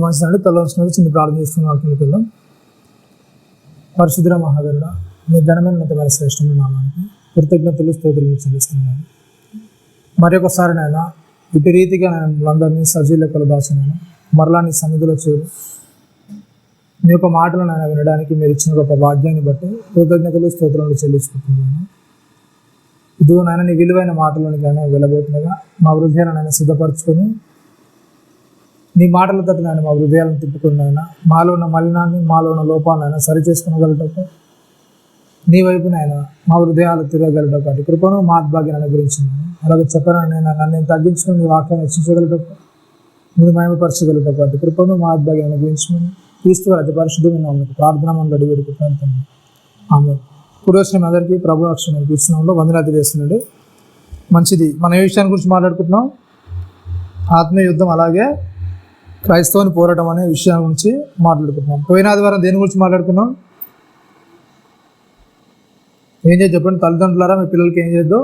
మంచిదండి. తలవంచుకుని చిన్న ప్రార్థన చేస్తున్న వాక్యానికి వెళ్దాం. పరిశుద్ధ మహాగరుడ, మీ ఘనమైనమైన శ్రేష్టమైన నామానికి కృతజ్ఞతలు స్తోత్రాలు చెల్లిస్తున్నాను. మరొకసారి నాయన ఇటు రీతిగా నేను అందరినీ సజీలకలు దాచినాను. మరలా నీ సన్నిధిలో చేరు మీ యొక్క మాటలు నాయన వినడానికి మీరు ఇచ్చిన గొప్ప భాగ్యాన్ని బట్టి కృతజ్ఞతలు స్తోత్రాలు చెల్లించుకుంటున్నాను. ఇదిగో నాయన నీ విలువైన మాటలోనికి ఆయన వెళ్ళబోతుండగా మా హృదయాలను ఆయన సిద్ధపరచుకొని నీ మాటల తట్టు నాయన మా హృదయాలను తిప్పుకుని ఆయన మాలో ఉన్న మలినాన్ని మాలో ఉన్న లోపాలను ఆయన సరిచేసుకునగలటకు నీ వైపు నాయన మా హృదయాలు తిరగగలటకు అటు కృపను మా భాగ్యాన్ని అనుగ్రహించున్నాను. అలాగే చెప్పాను నన్ను తగ్గించుకుని నీ వాక్యాన్ని హెచ్చించగలటకు నేను మహిమపరచగలటకు అటు కృపను మా భాగ్యాన్ని అనుగ్రహించుకుని క్రీస్తు అతి పరిశుద్ధమైన ప్రార్థన మనం గడి వేడుకుంటాం. ఆమె పురోషం అందరికీ ప్రభు రక్షణ క్రీస్తునామంలో వందనాలు చేస్తున్నాడు. మంచిది. మనం ఏ విషయాన్ని గురించి మాట్లాడుకుంటున్నాం? ఆత్మీయ యుద్ధం అలాగే క్రైస్తవుని పోరాటం అనే విషయాల గురించి మాట్లాడుకుంటున్నాం. పోయిన ఆదివారం దేని గురించి మాట్లాడుకున్నాం? ఏం చేద్దాం చెప్పండి తల్లిదండ్రులారా, మీ పిల్లలకి ఏం చేద్దాం?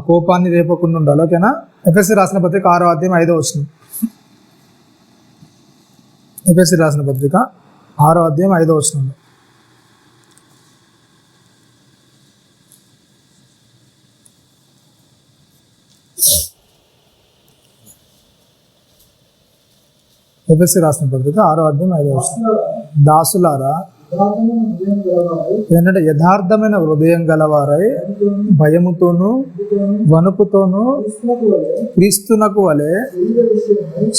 కోపాన్ని రేపకుండా ఉండాలి. ఓకేనా? ఎఫ్ఎస్సి రాసిన పత్రిక 6వ అధ్యాయం 5వ వచనం. ఎఫ్ఎస్సి రాసిన పత్రిక 6వ అధ్యాయం 5వ వచనంలో ఎఫెసీ రాసిన పత్రిక 6వ అధ్యాయం 5వ వచనం. దాసులారా, ఏంటంటే యథార్థమైన హృదయం గలవారై భయముతోనూ వణుకుతోనూ క్రీస్తునకు వలె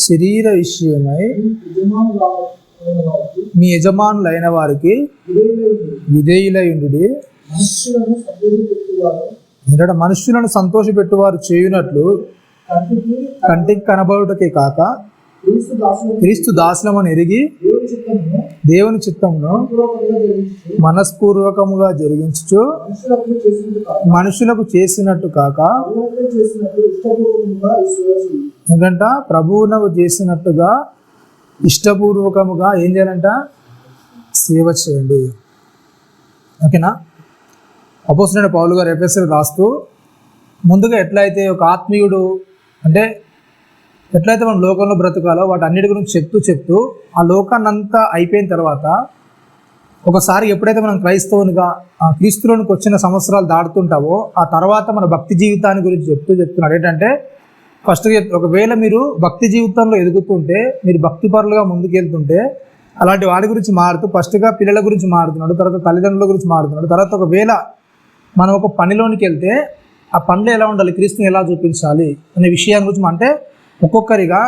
శరీర విషయమై మీ యజమానులైన వారికి విధేయులయుండుడి. ఏంటంటే మనుష్యులను సంతోషపెట్టువారు చేయునట్లు కంటికి కనబడుటకే కాక క్రీస్తు దాసులమని ఎరిగి దేవుని చిత్తమును మనస్పూర్వకముగా జరిగించుచు మనుషులకు చేసినట్టు కాక ఎందుకంట ప్రభువునకు చేసినట్టుగా ఇష్టపూర్వకముగా ఏం చేయాలంట? సేవ చేయండి. ఓకేనా? అపోస్తలుడైన పౌలు గారు ఎఫెసీయులకు రాస్తూ ముందుగా ఎట్లయితే ఒక ఆత్మీయుడు అంటే ఎట్లయితే మనం లోకంలో బ్రతకాలో వాటి అన్నిటి గురించి చెప్తూ ఆ లోకాన్ని అంతా అయిపోయిన తర్వాత ఒకసారి ఎప్పుడైతే మనం క్రైస్తవునిగా క్రీస్తులోనికి వచ్చిన సంవత్సరాలు దాటుతుంటావో ఆ తర్వాత మన భక్తి జీవితాన్ని గురించి చెప్తున్నాడు. ఏంటంటే ఫస్ట్ ఒకవేళ మీరు భక్తి జీవితంలో ఎదుగుతుంటే, మీరు భక్తి పరులుగా ముందుకెళ్తుంటే అలాంటి వాడి గురించి మారుతూ ఫస్ట్గా పిల్లల గురించి మారుతున్నాడు, తర్వాత తల్లిదండ్రుల గురించి మారుతున్నాడు. తర్వాత ఒకవేళ మనం ఒక పనిలోనికి వెళ్తే ఆ పనిలో ఎలా ఉండాలి, క్రీస్తుని ఎలా చూపించాలి అనే విషయాన్ని గురించి అంటే ఒక్కొక్కరిగా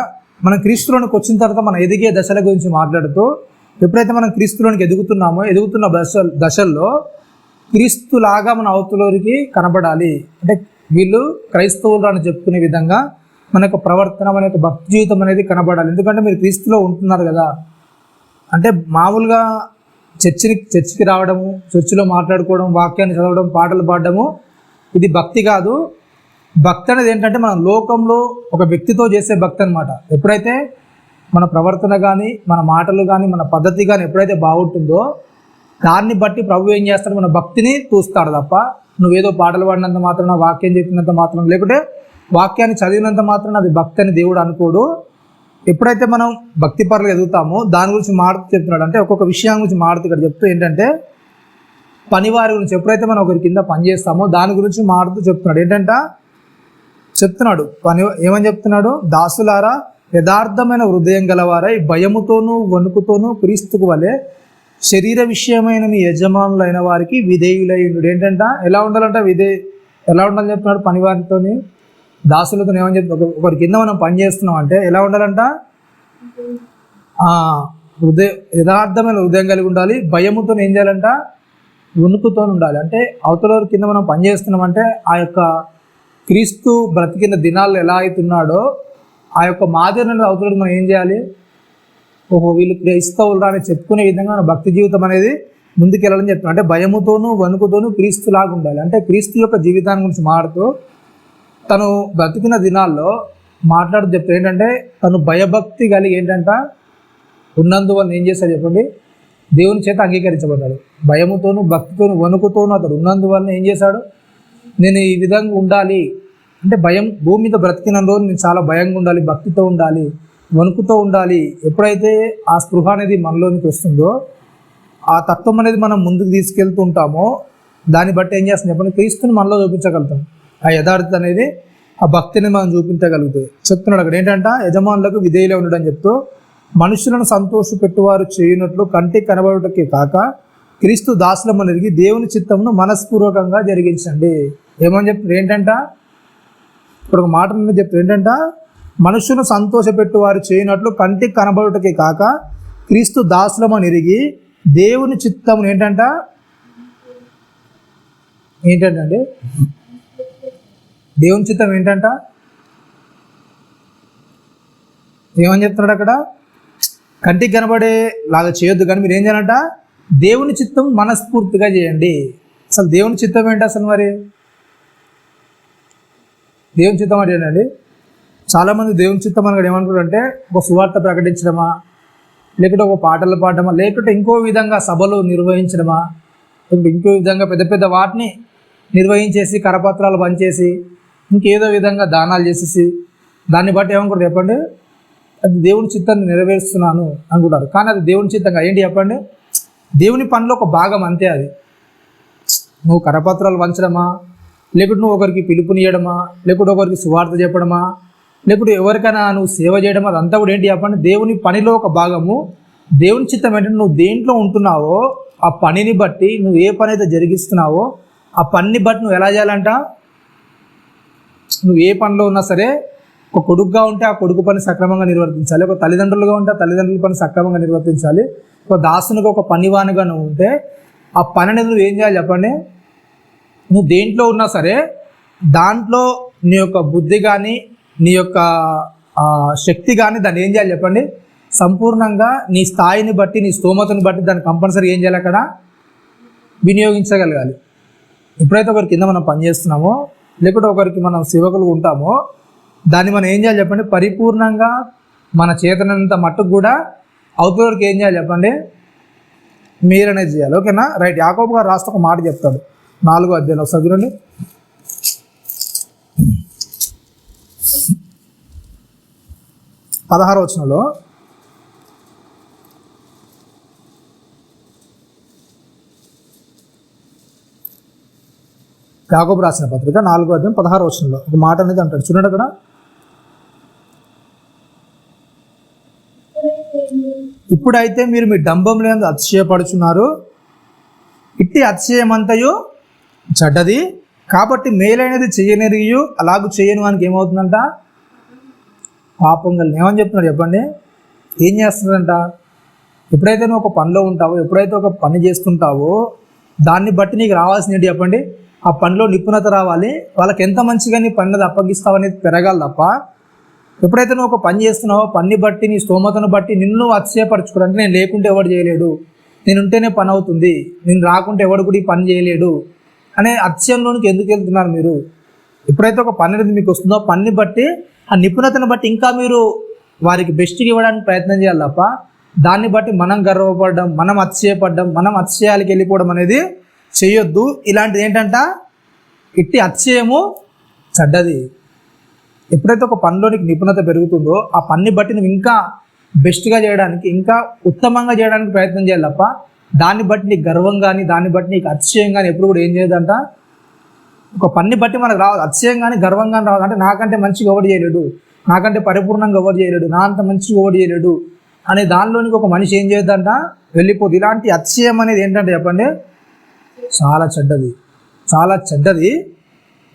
మనం క్రీస్తులోనికి వచ్చిన తర్వాత మనం ఎదిగే దశల గురించి మాట్లాడుతూ ఎప్పుడైతే మనం క్రీస్తులోనికి ఎదుగుతున్న దశల్లో క్రీస్తులాగా మన అవతలకి కనబడాలి. అంటే వీళ్ళు క్రైస్తవులు అని చెప్పుకునే విధంగా మన యొక్క ప్రవర్తన, మన యొక్క భక్తి జీవితం అనేది కనబడాలి. ఎందుకంటే మీరు క్రీస్తులో ఉంటున్నారు కదా. అంటే మామూలుగా చర్చికి రావడము, చర్చిలో మాట్లాడుకోవడం, వాక్యాన్ని చదవడం, పాటలు పాడడము ఇది భక్తి కాదు. భక్తి అనేది ఏంటంటే మనం లోకంలో ఒక వ్యక్తితో చేసే భక్తి అనమాట. ఎప్పుడైతే మన ప్రవర్తన కానీ, మన మాటలు కానీ, మన పద్ధతి కానీ ఎప్పుడైతే బాగుంటుందో దాన్ని బట్టి ప్రభు ఏం చేస్తాడు? మన భక్తిని చూస్తాడు తప్ప నువ్వేదో పాటలు పాడినంత మాత్రం, వాక్యం చెప్పినంత మాత్రం, లేకుంటే వాక్యాన్ని చదివినంత మాత్రం అది భక్తి అని దేవుడు అనుకోడు. ఎప్పుడైతే మనం భక్తి పరులు ఎదుగుతామో దాని గురించి మారుతూ చెప్తున్నాడు. అంటే ఒక్కొక్క విషయం గురించి మారుతూ ఇక్కడ చెప్తూ ఏంటంటే పనివారి గురించి ఎప్పుడైతే మనం ఒకరి కింద పని చేస్తామో దాని గురించి మారుతూ చెప్తున్నాడు. ఏమని చెప్తున్నాడు? దాసులారా, యథార్థమైన హృదయం గలవారై భయముతోనూ వణుకుతోనూ క్రీస్తుకు వలె శరీర విషయమైన మీ యజమానులైన వారికి విధేయులయుండు. ఏంటంట? ఎలా ఉండాలంట? ఎలా ఉండాలని చెప్తున్నాడు? పనివారితోని దాసులతో ఏమని చెప్తున్నాడు? ఒకరి కింద మనం పని చేస్తున్నాం అంటే ఎలా ఉండాలంట? యథార్థమైన హృదయం కలిగి ఉండాలి. భయముతో ఏం చేయాలంట? వణుకుతో ఉండాలి. అంటే అవతల కింద మనం పని చేస్తున్నామంటే ఆ యొక్క క్రీస్తు బ్రతికిన దినాల్లో ఎలా అవుతున్నాడో ఆ యొక్క మాదిరిని అవతలకు మనం ఏం చేయాలి? వీళ్ళు క్రైస్తవులు అని చెప్పుకునే విధంగా మన భక్తి జీవితం అనేది ముందుకెళ్ళాలని చెప్తున్నాడు. అంటే భయముతోనూ వణుకుతోనూ క్రీస్తులాగా ఉండాలి. అంటే క్రీస్తు యొక్క జీవితాన్ని గురించి మాట్లాడుతూ తను బ్రతికిన దినాల్లో మాట్లాడుతూ చెప్తాడు. ఏంటంటే తను భయభక్తి కలిగి ఏంటంట ఉన్నందువల్ల ఏం చేస్తాడు చెప్పండి? దేవుని చేత అంగీకరించబడ్డాడు. భయముతోనూ భక్తితోనూ వణుకుతోనూ అతడు ఉన్నందువల్ల ఏం చేశాడు? నేను ఈ విధంగా ఉండాలి అంటే భయం, భూమి మీద బ్రతికిన రోజు నేను చాలా భయంగా ఉండాలి, భక్తితో ఉండాలి, వణుకుతో ఉండాలి. ఎప్పుడైతే ఆ స్పృహ అనేది మనలోనికి వస్తుందో, ఆ తత్వం అనేది మనం ముందుకు తీసుకెళ్తూ ఉంటామో, దాన్ని బట్టి ఏం చేస్తుంది చెప్పండి, క్రీస్తుని మనలో చూపించగలుగుతాం. ఆ యథార్థత అనేది, ఆ భక్తిని మనం చూపించగలుగుతాయి. చెప్తున్నాడు అక్కడ ఏంటంట, యజమానులకు విధేయులే ఉండడం చెప్తూ, మనుషులను సంతోషపెట్టువారు చేయనట్లు కంటికి కనబడుటకే కాక క్రీస్తు దాసులమని ఎరిగి దేవుని చిత్తమును మనస్పూర్వకంగా జరిగించండి. ఏమని చెప్తారు ఏంటంట, ఇప్పుడు ఒక మాట చెప్తారు ఏంటంట, మనుషులను సంతోషపెట్టువారు చేయనట్లు కంటికి కనబడుటకే కాక క్రీస్తు దాసులమని ఎరిగి దేవుని చిత్తమును ఏంటంటే దేవుని చిత్తం ఏంటంట, ఏమని చెప్తున్నాడు అక్కడ, కంటికి కనబడే లాగా చేయొద్దు, కానీ మీరు ఏం చేయాలంట, దేవుని చిత్తం మనస్ఫూర్తిగా చేయండి. అసలు దేవుని చిత్తం ఏంటి అసలు? మరి దేవుని చిత్తం అంటే ఏంటండి, చాలామంది దేవుని చిత్తం అనగా ఏమనుకుంటారంటే ఒక సువార్త ప్రకటించడమా, లేకుంటే ఒక పాటలు పాడటమా, లేకుంటే ఇంకో విధంగా సభలు నిర్వహించడమా, లేకుంటే ఇంకో విధంగా పెద్ద పెద్ద వాటిని నిర్వహించేసి కరపత్రాలు పనిచేసి ఇంకేదో విధంగా దానాలు చేసేసి దాన్ని బట్టి ఏమనుకుంటారు చెప్పండి, అది దేవుని చిత్తాన్ని నెరవేరుస్తున్నాను అనుకుంటారు. కానీ అది దేవుని చిత్తంగా ఏంటి చెప్పండి, దేవుని పనిలో ఒక భాగం అంతే. అది నువ్వు కరపత్రాలు వంచడమా, లేకుంటే నువ్వు ఒకరికి పిలుపునియడమా, లేకుంటే ఒకరికి సువార్త చెప్పడమా, లేకుంటే ఎవరికైనా నువ్వు సేవ చేయడమా, అదంతా కూడా ఏంటి చెప్పండి, దేవుని పనిలో ఒక భాగము. దేవుని చిత్తం ఏంటంటే నువ్వు దేంట్లో ఉంటున్నావో ఆ పనిని బట్టి, నువ్వు ఏ పని అయితే జరిగిస్తున్నావో ఆ పనిని బట్టి నువ్వు ఎలా చేయాలంట, నువ్వు ఏ పనిలో ఉన్నా సరే, ఒక కొడుకుగా ఉంటే ఆ కొడుకు పని సక్రమంగా నిర్వర్తించాలి, ఒక తల్లిదండ్రులుగా ఉంటే ఆ తల్లిదండ్రుల పని సక్రమంగా నిర్వర్తించాలి, ఒక దాసునిగా ఒక పనివానిగా నువ్వు ఉంటే ఆ పని అనేది నువ్వు ఏం చేయాలి చెప్పండి, నువ్వు దేంట్లో ఉన్నా సరే దాంట్లో నీ యొక్క బుద్ధి కానీ నీ యొక్క శక్తి కానీ దాన్ని ఏం చేయాలి చెప్పండి, సంపూర్ణంగా నీ స్థాయిని బట్టి నీ స్తోమతను బట్టి దాన్ని కంపల్సరీ ఏం చేయాలి అక్కడ వినియోగించగలగాలి. ఎప్పుడైతే ఒకరి కింద మనం పనిచేస్తున్నామో, లేకుంటే ఒకరికి మనం సేవకులు ఉంటామో, దాన్ని మనం ఏం చేయాలి చెప్పండి, పరిపూర్ణంగా మన చేతనంత మట్టుకు కూడా అవతలకి ఏం చేయాలి చెప్పండి, మీరనేది చేయాలి. ఓకేనా, రైట్. యాకోబు గారు రాస్తే ఒక మాట చెప్తాడు, 4వ అధ్యాయంలో ఒకసారి చూడండి. పదహారవ వచనంలో, యాకోబు రాసిన పత్రిక 4వ అధ్యాయం 16వ వచనంలో ఒక మాట అనేది అంటాడు, చూడండి అక్కడ, ఇప్పుడైతే మీరు మీ డంబం లేని అతిశయపడుచున్నారు, ఇట్టి అతిశయమంతయు చెడ్డది, కాబట్టి మేలైనది చేయనిరియు అలాగూ చేయని వానికి ఏమవుతుందంట, పాపం కలిగి. ఏమని చెప్తున్నాడు చెప్పండి, ఏం చేస్తున్నాడంట, ఎప్పుడైతే నువ్వు ఒక పనిలో ఉంటావో, ఎప్పుడైతే ఒక పని చేస్తుంటావో దాన్ని బట్టి నీకు రావాల్సింది ఏంటి చెప్పండి, ఆ పనిలో నిపుణత రావాలి. వాళ్ళకి ఎంత మంచిగా నీ పని అనేది అప్పగిస్తావు అనేది పెరగాలి తప్ప, ఎప్పుడైతే నువ్వు ఒక పని చేస్తున్నావో పని బట్టి నీ స్తోమతను బట్టి నిన్ను అతిశయపరచుకోవడం, అంటే నేను లేకుంటే ఎవడు చేయలేడు, నేను ఉంటేనే పని అవుతుంది, నేను రాకుంటే ఎవడు కూడా ఈ పని చేయలేడు అనే అతిశయంలోనికి ఎందుకు వెళ్తున్నారు మీరు? ఎప్పుడైతే ఒక పని అనేది మీకు వస్తుందో పనిని బట్టి ఆ నిపుణతను బట్టి ఇంకా మీరు వారికి బెస్ట్కి ఇవ్వడానికి ప్రయత్నం చేయాలి తప్ప, దాన్ని బట్టి మనం గర్వపడడం, మనం అతిశయపడడం, మనం అతిశయాలకి వెళ్ళిపోవడం అనేది చేయొద్దు. ఇలాంటిది ఏంటంట, ఇట్టి అతిశయము చెడ్డది. ఎప్పుడైతే ఒక పనిలోనికి నిపుణత పెరుగుతుందో ఆ పనిని బట్టి నువ్వు ఇంకా బెస్ట్గా చేయడానికి, ఇంకా ఉత్తమంగా చేయడానికి ప్రయత్నం చేయాలి తప్ప, దాన్ని బట్టి నీకు గర్వం కానీ దాన్ని బట్టి నీకు అతిశయం కానీ ఎప్పుడు కూడా ఏం చేయదంట. ఒక పని బట్టి మనకు రావాలి, అతిశయం కానీ గర్వం కానీ రావాలి. అంటే నాకంటే మంచిగా ఎవరు చేయలేడు, నాకంటే పరిపూర్ణంగా ఎవరు చేయలేడు, నా అంత మంచిగా ఎవరు చేయలేడు అనే దానిలోనికి ఒక మనిషి ఏం చేయొద్దంట, వెళ్ళిపోదు. ఇలాంటి అతిశయం అనేది ఏంటంటే చెప్పండి, చాలా చెడ్డది, చాలా చెడ్డది.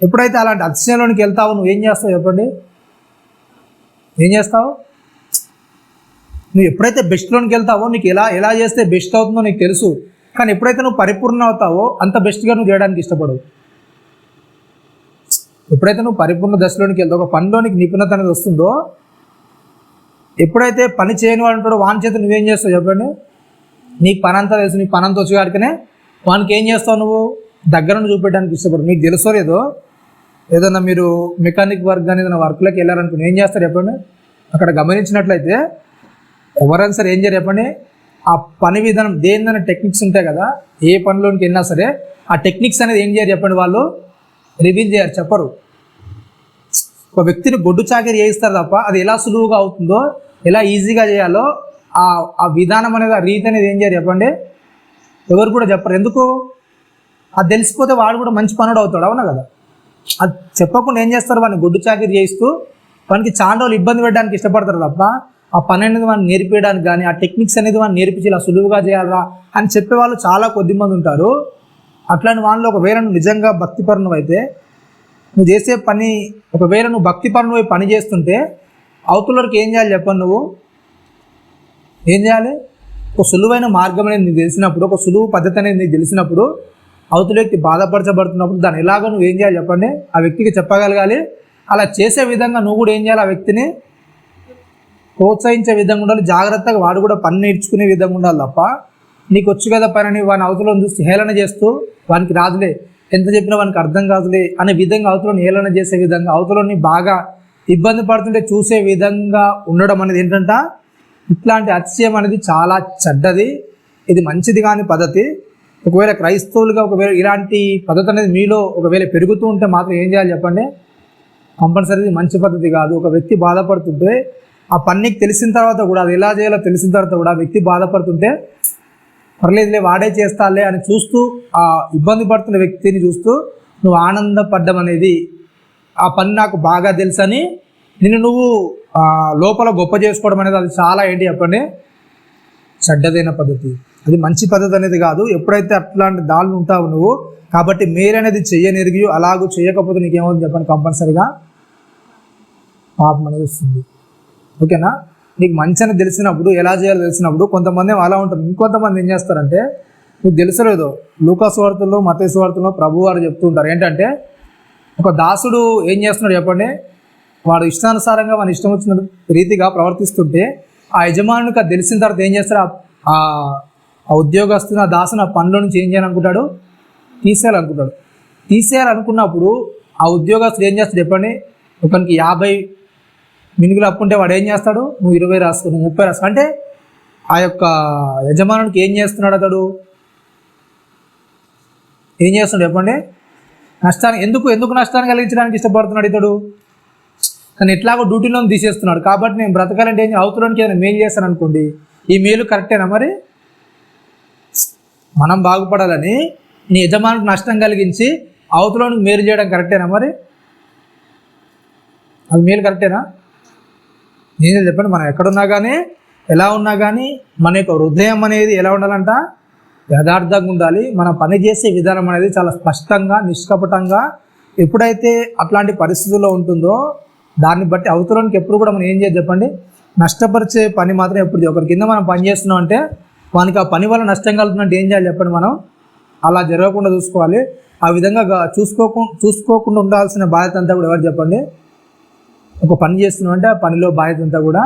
ఎప్పుడైతే అలాంటి అతిశయంలోనికి వెళ్తావో నువ్వు ఏం చేస్తావు చెప్పండి, ఏం చేస్తావు? నువ్వు ఎప్పుడైతే బెస్ట్లోనికి వెళ్తావో నీకు ఎలా చేస్తే బెస్ట్ అవుతుందో నీకు తెలుసు, కానీ ఎప్పుడైతే నువ్వు పరిపూర్ణ అవుతావో అంత బెస్ట్గా నువ్వు చేయడానికి ఇష్టపడవు. ఎప్పుడైతే నువ్వు పరిపూర్ణ దశలోనికి వెళ్తావు, ఒక పనిలోనికి నిపుణత అనేది వస్తుందో, ఎప్పుడైతే పని చేయని వాడు ఉంటాడో వాని చేత నువ్వేం చేస్తావు చెప్పండి, నీకు పని అంతా తెలుసు, నీకు పని అంతా వచ్చి కాడికనే వానికి ఏం చేస్తావు, నువ్వు దగ్గరను చూపెట్టడానికి ఇష్టపడు. మీకు తెలుసో లేదో, ఏదన్నా మీరు మెకానిక్ వర్క్ కానీ ఏదైనా వర్క్లోకి వెళ్ళారనుకుని ఏం చేస్తారు చెప్పండి, అక్కడ గమనించినట్లయితే ఎవరైనా సరే ఏం చేయరు చెప్పండి, ఆ పని విధానం దేనిదైనా టెక్నిక్స్ ఉంటాయి కదా, ఏ పనిలోనికి వెళ్ళినా సరే ఆ టెక్నిక్స్ అనేది ఏం చేయరు చెప్పండి, వాళ్ళు రివీల్ చేయరు, చెప్పరు. ఒక వ్యక్తిని గొడ్డు చాకరీ చేయిస్తారు తప్ప అది ఎలా సులువుగా అవుతుందో ఎలా ఈజీగా చేయాలో ఆ విధానం అనేది, ఆ రీతి అనేది ఏం చేయాలి చెప్పండి, ఎవరు కూడా చెప్పరు. ఎందుకు? అది తెలిసిపోతే వాడు కూడా మంచి పనుడు అవుతాడు, అవునా కదా? అది చెప్పకుండా ఏం చేస్తారు, వాడిని గుడ్డు చాకిరి చేయిస్తూ వానికి చాలా రోజులు ఇబ్బంది పెట్టడానికి ఇష్టపడతారు తప్ప ఆ పని అనేది వాడిని నేర్పించడానికి కానీ, ఆ టెక్నిక్స్ అనేది వాడిని నేర్పించి ఇలా సులువుగా చేయాలా అని చెప్పేవాళ్ళు చాలా కొద్ది మంది ఉంటారు. అట్లాంటి వాళ్ళలో ఒకవేళ నువ్వు నిజంగా భక్తిపరుణం అయితే, నువ్వు చేసే పని ఒకవేళ నువ్వు భక్తిపరుణం పని చేస్తుంటే అవతలకి ఏం చేయాలి చెప్పండి, నువ్వు ఏం చేయాలి? ఒక సులువైన మార్గం అనేది నీకు తెలిసినప్పుడు, ఒక సులువు పద్ధతి అనేది నీకు తెలిసినప్పుడు, అవతల వ్యక్తి బాధపరచబడుతున్నప్పుడు దాన్ని ఎలాగో నువ్వు ఏం చేయాలి చెప్పండి, ఆ వ్యక్తికి చెప్పగలగాలి. అలా చేసే విధంగా నువ్వు కూడా ఏం చేయాలి, ఆ వ్యక్తిని ప్రోత్సహించే విధంగా ఉండాలి. జాగ్రత్తగా వాడు కూడా పని నేర్చుకునే విధంగా ఉండాలి తప్ప నీకు వచ్చు కదా పని వాని అవతలను చూసి హేళన చేస్తూ వానికి రాదులే, ఎంత చెప్పినా వానికి అర్థం కాదులే అనే విధంగా అవతలను హేళన చేసే విధంగా, అవతలని బాగా ఇబ్బంది పడుతుంటే చూసే విధంగా ఉండడం అనేది ఏంటంట, ఇట్లాంటి అతిశయం అనేది చాలా చెడ్డది. ఇది మంచిది కాని పద్ధతి. ఒకవేళ క్రైస్తవులుగా ఒకవేళ ఇలాంటి పద్ధతి అనేది మీలో ఒకవేళ పెరుగుతూ ఉంటే మాత్రం ఏం చేయాలి చెప్పండి, కంపల్సరీ మంచి పద్ధతి కాదు. ఒక వ్యక్తి బాధపడుతుంటే ఆ పనికి తెలిసిన తర్వాత కూడా, అది ఎలా చేయాలో తెలిసిన తర్వాత కూడా ఆ వ్యక్తి బాధపడుతుంటే పర్లేదులే వాడే చేస్తాలే అని చూస్తూ, ఆ ఇబ్బంది పడుతున్న వ్యక్తిని చూస్తూ నువ్వు ఆనందపడ్డం అనేది, ఆ పని నాకు బాగా తెలుసని నిన్ను నువ్వు లోపల గొప్ప చేసుకోవడం అనేది అది చాలా ఏంటి చెప్పండి, చెడ్డదైన పద్ధతి. అది మంచి పద్ధతి అనేది కాదు. ఎప్పుడైతే అట్లాంటి దాళ్ళు ఉంటావు నువ్వు, కాబట్టి మేరనేది చెయ్యనెరిగి అలాగూ చేయకపోతే నీకేమవుతుంది చెప్పండి, కంపల్సరీగా పాపం అనేది వస్తుంది. ఓకేనా? నీకు మంచి అని తెలిసినప్పుడు, ఎలా చేయాలో తెలిసినప్పుడు కొంతమంది అలా ఉంటారు. ఇంకొంతమంది ఏం చేస్తారంటే, నీకు తెలుసలేదో లూకాసు వార్తల్లో మత్తయి వార్తల్లో ప్రభువారు చెప్తూ ఉంటారు ఏంటంటే, ఒక దాసుడు ఏం చేస్తున్నాడు చెప్పండి, వాడు ఇష్టానుసారంగా మన ఇష్టం వచ్చిన రీతిగా ప్రవర్తిస్తుంటే ఆ యజమానునికి అది తెలిసిన తర్వాత ఏం చేస్తాడు, ఆ ఉద్యోగస్తున్న ఆ దాసుని ఆ పనిలో నుంచి ఏం చేయాలనుకుంటాడు, తీసేయాలనుకుంటాడు. తీసేయాలనుకున్నప్పుడు ఆ ఉద్యోగస్తుడు ఏం చేస్తాడు చెప్పండి, ఒకరికి 50 మినుగులు అప్పు ఉంటే వాడు ఏం చేస్తాడు, నువ్వు 20 రాసుకో, నువ్వు 30 రాసుకో అంటే ఆ యొక్క యజమానునికి ఏం చేస్తున్నాడు, అతడు ఏం చేస్తున్నాడు చెప్పండి, నష్టాన్ని ఎందుకు నష్టాన్ని కలిగించడానికి ఇష్టపడుతున్నాడు ఇతడు, కానీ ఎట్లాగో డ్యూటీలో తీసేస్తున్నాడు. కాబట్టి నేను బ్రతకాలంటే ఏం అవతలోనికి ఏదైనా మేలు చేస్తాను అనుకోండి, ఈ మేలు కరెక్టేనా? మరి మనం బాగుపడాలని నీ యజమానికి నష్టం కలిగించి అవతలోనికి మేలు చేయడం కరెక్టేనా? మరి అది మేలు కరెక్టేనా? నేను చెప్పండి, మనం ఎక్కడున్నా కానీ ఎలా ఉన్నా కానీ మన యొక్క హృదయం అనేది ఎలా ఉండాలంట, యథార్థంగా ఉండాలి. మన పని చేసే విధానం అనేది చాలా స్పష్టంగా నిష్కపటంగా ఎప్పుడైతే అట్లాంటి పరిస్థితుల్లో ఉంటుందో దాన్ని బట్టి అవతలానికి ఎప్పుడు కూడా మనం ఏం చేయాలి చెప్పండి, నష్టపరిచే పని మాత్రం ఎప్పుడు. ఒకరి కింద మనం పని చేస్తున్నాం అంటే వానికి ఆ పని వల్ల నష్టం కలుగుతుందంటే ఏం చేయాలి చెప్పండి, మనం అలా జరగకుండా చూసుకోవాలి. ఆ విధంగా చూసుకోకుండా ఉండాల్సిన బాధ్యత అంతా కూడా ఎవరు చెప్పండి, ఒక పని చేస్తున్నాం అంటే ఆ పనిలో బాధ్యత అంతా కూడా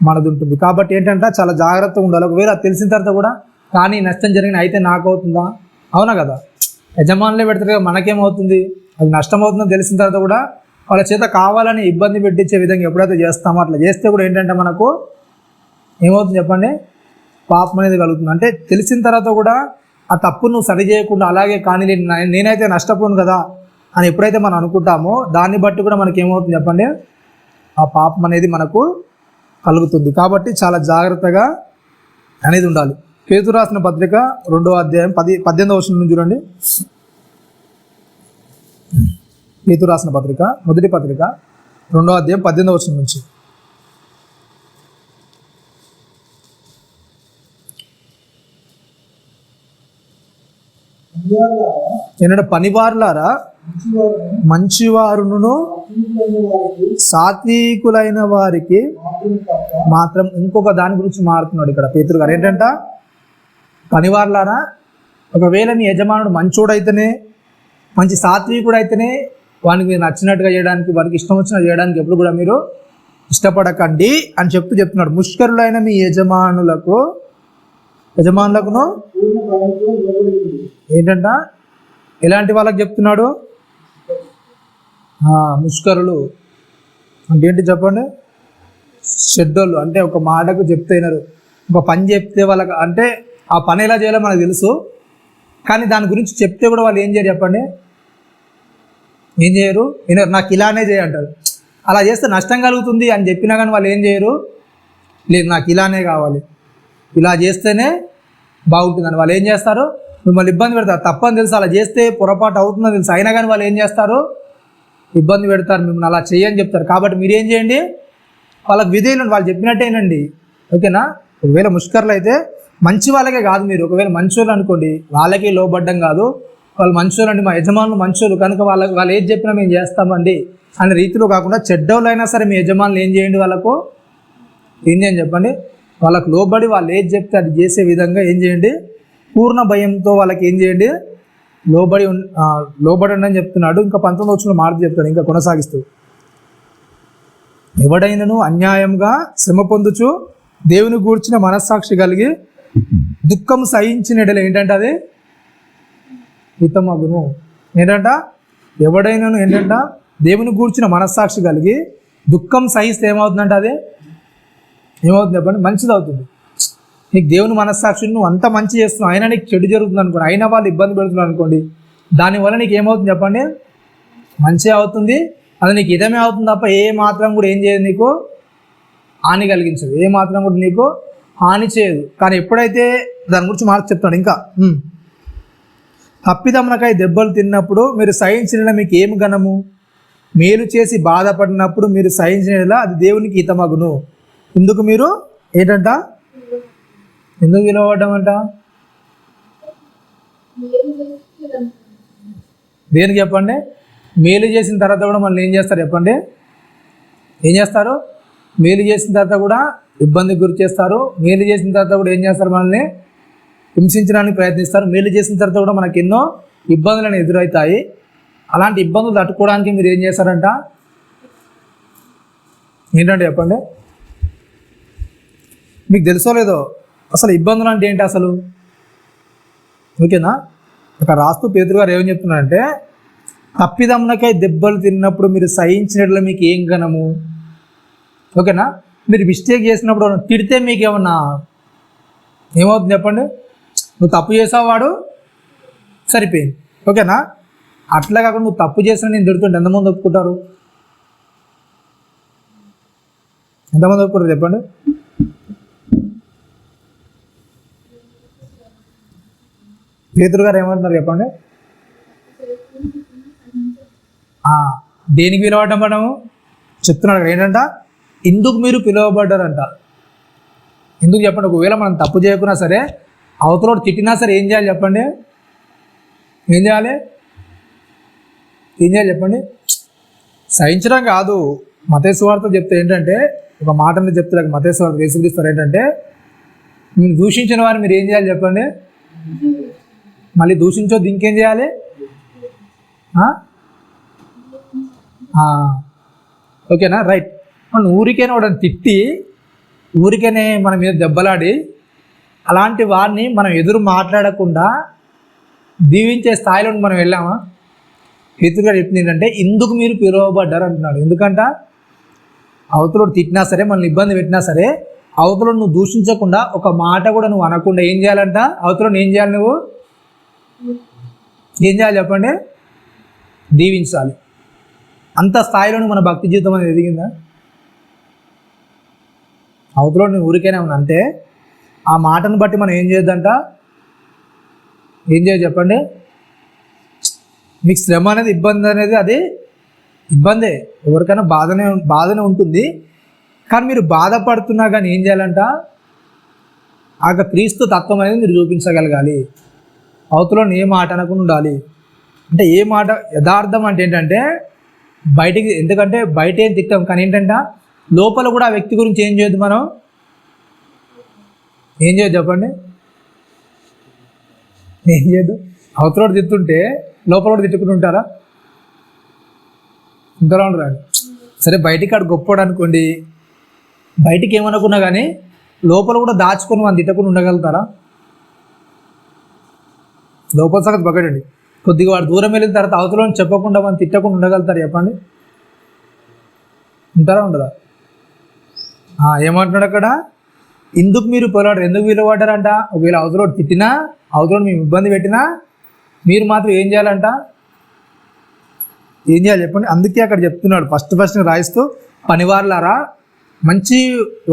మనది ఉంటుంది. కాబట్టి ఏంటంటే చాలా జాగ్రత్తగా ఉండాలి. ఒకవేళ అది తెలిసిన తర్వాత కూడా కానీ నష్టం జరిగిన అయితే నాకు అవుతుందా, అవునా కదా, యజమానులే పెడతారు కదా, మనకేమవుతుంది, అది నష్టం అవుతుందని తెలిసిన తర్వాత కూడా వాళ్ళ చేత కావాలని ఇబ్బంది పెట్టించే విధంగా ఎప్పుడైతే చేస్తామో అట్లా చేస్తే కూడా ఏంటంటే మనకు ఏమవుతుంది చెప్పండి, పాపం అనేది కలుగుతుంది. అంటే తెలిసిన తర్వాత కూడా ఆ తప్పు నువ్వు సరి చేయకుండా అలాగే కానీ నేనైతే నష్టపోను కదా అని ఎప్పుడైతే మనం అనుకుంటామో దాన్ని బట్టి కూడా మనకి ఏమవుతుంది చెప్పండి, ఆ పాపం అనేది మనకు కలుగుతుంది. కాబట్టి చాలా జాగ్రత్తగా అనేది ఉండాలి. పేతురు రాసిన పత్రిక 2వ అధ్యాయం 18వ వచనం నుంచి చూడండి. పేతురు రాసిన పత్రిక మొదటి పత్రిక 2వ అధ్యాయం 18వ వచనం నుంచి. ఏంటంటే, పనివారులారా మంచివారును సాత్వికులైన వారికి మాత్రం, ఇంకొక దాని గురించి మారుతున్నాడు ఇక్కడ పేతురు గారు. ఏంటంట, పనివారులారా, ఒకవేళ మీ యజమానుడు మంచోడైతేనే, మంచి సాత్వికుడు అయితేనే వానికి నచ్చినట్టుగా చేయడానికి, వారికి ఇష్టం వచ్చినట్టు చేయడానికి ఎప్పుడు కూడా మీరు ఇష్టపడకండి అని చెప్తున్నాడు. ముష్కరులైన మీ యజమానులకును ఏంటంట, ఎలాంటి వాళ్ళకి చెప్తున్నాడు, ముష్కరులు అంటే ఏంటి చెప్పండి, చెడ్డోళ్ళు. అంటే ఒక మాటకు చెప్తే వినరు, ఒక పని చెప్తే వాళ్ళకి అంటే ఆ పని ఎలా చేయాలో మనకు తెలుసు, కానీ దాని గురించి చెప్తే కూడా వాళ్ళు ఏం చేయరు చెప్పండి, ఏం చేయరు, వినరు. నాకు ఇలానే చేయంటారు. అలా చేస్తే నష్టం కలుగుతుంది అని చెప్పినా కానీ వాళ్ళు ఏం చేయరు, లేదు నాకు ఇలానే కావాలి, ఇలా చేస్తేనే బాగుంటుందని వాళ్ళు ఏం చేస్తారు, మిమ్మల్ని ఇబ్బంది పెడతారు. తప్పని తెలుసు, అలా చేస్తే పొరపాటు అవుతుందని తెలుసు, అయినా కానీ వాళ్ళు ఏం చేస్తారు, ఇబ్బంది పెడతారు, మిమ్మల్ని అలా చేయని చెప్తారు. కాబట్టి మీరు ఏం చేయండి, వాళ్ళకి విధేయులు, వాళ్ళు చెప్పినట్టేనండి. ఓకేనా? ఒకవేళ ముష్కర్లు అయితే మంచి వాళ్ళకే కాదు, మీరు ఒకవేళ మంచోళ్ళు అనుకోండి, వాళ్ళకి లోబడ్డం కాదు, వాళ్ళు మంచోళ్ళు అండి, మా యజమానులు మంచోళ్ళు కనుక వాళ్ళు ఏది చెప్పినా మేము చేస్తామండి అనే రీతిలో కాకుండా, చెడ్డోళ్ళు అయినా సరే మీ యజమానులు ఏం చేయండి, వాళ్ళకు ఏం చేయండి చెప్పండి, వాళ్ళకు లోబడి వాళ్ళు ఏది చెప్తే అది చేసే విధంగా ఏం చేయండి, పూర్ణ భయంతో వాళ్ళకి ఏం చేయండి, లోబడండి అని చెప్తున్నాడు. ఇంకా 19వ వచనంలో మాట చెప్తాడు, ఇంకా కొనసాగిస్తూ, ఎవడైనను అన్యాయంగా శ్రమ పొందుచు దేవుని గూర్చిన మనస్సాక్షి కలిగి దుఃఖం సహించిన ఎడల ఏంటంటే అది హితమగును. ఏంటంట, ఎవడైనను ఏంటంట, దేవుని గూర్చిన మనస్సాక్షి కలిగి దుఃఖం సహిస్తే ఏమవుతుందంట, అది ఏమవుతుంది చెప్పండి, మంచిది అవుతుంది. నీకు దేవుని మనస్సాక్షిని నువ్వు అంత మంచి చేస్తున్నావు, అయినా నీకు చెడు జరుగుతుంది అనుకోండి, అయినా వాళ్ళు ఇబ్బంది పెడుతున్నారు అనుకోండి, దానివల్ల నీకు ఏమవుతుంది చెప్పండి, మంచి అవుతుంది, అది నీకు హితమే అవుతుంది తప్ప ఏ మాత్రం కూడా ఏం చేయదు, నీకు హాని కలిగించదు, ఏ మాత్రం కూడా నీకు హాని చేయదు. కానీ ఎప్పుడైతే దాని గురించి మాట చెప్తాడు ఇంకా, తప్పిదమ్మనకాయ దెబ్బలు తిన్నప్పుడు మీరు సహించిన మీకు ఏమి గణము, మేలు చేసి బాధపడినప్పుడు మీరు సహించిన అది దేవునికి హితమగును. ఇందుకు మీరు ఏంటంట, ఎందుకు విలువబడ్డామంట, దేనికి చెప్పండి, మేలు చేసిన తర్వాత కూడా మళ్ళీ ఏం చేస్తారు చెప్పండి, ఏం చేస్తారు, మేలు చేసిన తర్వాత కూడా ఇబ్బందికి గురి చేస్తారు, మేలు చేసిన తర్వాత కూడా ఏం చేస్తారు, మనల్ని హింసించడానికి ప్రయత్నిస్తారు, మేలు చేసిన తర్వాత కూడా మనకి ఎన్నో ఇబ్బందులను ఎదురవుతాయి. అలాంటి ఇబ్బందులు తట్టుకోవడానికి మీరు ఏం చేస్తారంట, ఏంటంటే చెప్పండి, మీకు తెలుసో లేదో అసలు ఇబ్బందులు అంటే ఏంటి అసలు, ఓకేనా? ఇక్కడ రాస్తూ పేతురు గారు ఏమని చెప్తున్నారంటే, తప్పిదమ్మనకై దెబ్బలు తిన్నప్పుడు మీరు సహించినట్లు మీకు ఏం గణము. ఓకేనా? మీరు మిస్టేక్ చేసినప్పుడు తిడితే మీకు ఏమన్నా ఏమవుతుంది చెప్పండి, నువ్వు తప్పు చేసావు, వాడు సరిపోయింది. ఓకేనా? అట్లా కాకుండా నువ్వు తప్పు చేసినా నేను తిడుతుంటే ఎంతమంది ఒప్పుకుంటారు, ఎంతమంది ఒప్పుకుంటారు చెప్పండి? పేతురు గారు ఏమంటున్నారు చెప్పండి, దేనికి పిలువబడ్డం మనము చెప్తున్నాడు ఏంటంట, ఎందుకు మీరు పిలువబడ్డారంట. ఎందుకు చెప్పండి, ఒకవేళ మనం తప్పు చేయకున్నా సరే, అవతలోడు తిట్టినా సరే ఏం చేయాలి చెప్పండి, ఏం చేయాలి చెప్పండి, సహించడం కాదు. మత్తయి సువార్త చెప్తే ఏంటంటే, ఒక మాట మీద చెప్తారు, మత్తయి సువార్త యేసుక్రీస్తు ఏంటంటే, మీరు దూషించిన వారు మీరు ఏం చేయాలి చెప్పండి, మళ్ళీ దూషించొద్దు, ఇంకేం చేయాలి, ఓకేనా? రైట్. మనం ఊరికైనా వాడిని తిట్టి, ఊరికైనా మన మీద దెబ్బలాడి, అలాంటి వారిని మనం ఎదురు మాట్లాడకుండా దీవించే స్థాయిలో మనం వెళ్ళామా? పేతురు గారు చెప్పింది ఏంటంటే, ఇందుకు మీరు పిలువబడ్డారు అంటున్నాడు. ఎందుకంట, అవతలోడు తిట్టినా సరే, మనల్ని ఇబ్బంది పెట్టినా సరే, అవతలోడు నువ్వు దూషించకుండా, ఒక మాట కూడా నువ్వు అనకుండా ఏం చేయాలంట, అవతలోడు ఏం చేయాలి, నువ్వు ఏం చేయాలి చెప్పండి, దీవించాలి. అంత స్థాయిలోనే మన భక్తి జీవితం అనేది ఎదిగిందా? అవతలో నేను ఊరికైనా ఉన్నా అంటే ఆ మాటను బట్టి మనం ఏం చేయొద్దంట, ఏం చేయాలి చెప్పండి, మీకు శ్రమ అనేది ఇబ్బంది అనేది అది ఇబ్బందే, ఎవరికైనా బాధనే ఉంటుంది. కానీ మీరు బాధపడుతున్నా కానీ ఏం చేయాలంట, ఆ క్రీస్తు తత్వం అనేది మీరు చూపించగలగాలి. అవతలో ఏ మాట అనకుండా ఉండాలి. అంటే ఏ మాట యథార్థం అంటే ఏంటంటే, బయటికి, ఎందుకంటే బయట ఏం తిట్టాం, కానీ ఏంటంటే లోపల కూడా ఆ వ్యక్తి గురించి ఏం చేయొద్దు, మనం ఏం చేయొద్దు చెప్పండి, ఏం చేయొద్దు. అవతలోడు తిట్టుంటే లోపల కూడా తిట్టుకుంటూ ఉంటారా? ఇంతలో ఉండరు. సరే బయటికి ఆడు గొప్పడు అనుకోండి, బయటికి ఏమనుకున్నా కానీ లోపల కూడా దాచుకొని మనం తిట్టకుండా ఉండగలుగుతారా? లోపల సంగతి పక్కడండి, కొద్దిగా వాడు దూరం వెళ్ళిన తర్వాత అవతలో చెప్పకుండా మనం తిట్టకుండా ఉండగలుగుతారు చెప్పండి? ఉంటారా ఉండదా? ఏమంటున్నాడు అక్కడ, ఎందుకు మీరు పిలవడారు, ఎందుకు పిలువబడ్డారంట. ఒకవేళ అవతలోడు తిట్టినా, అవతలోడు మేము ఇబ్బంది పెట్టినా, మీరు మాత్రం ఏం చేయాలంట, ఏం చేయాలి చెప్పండి? అందుకే అక్కడ చెప్తున్నాడు, ఫస్ట్ రాయిస్తూ, పనివారులారా మంచి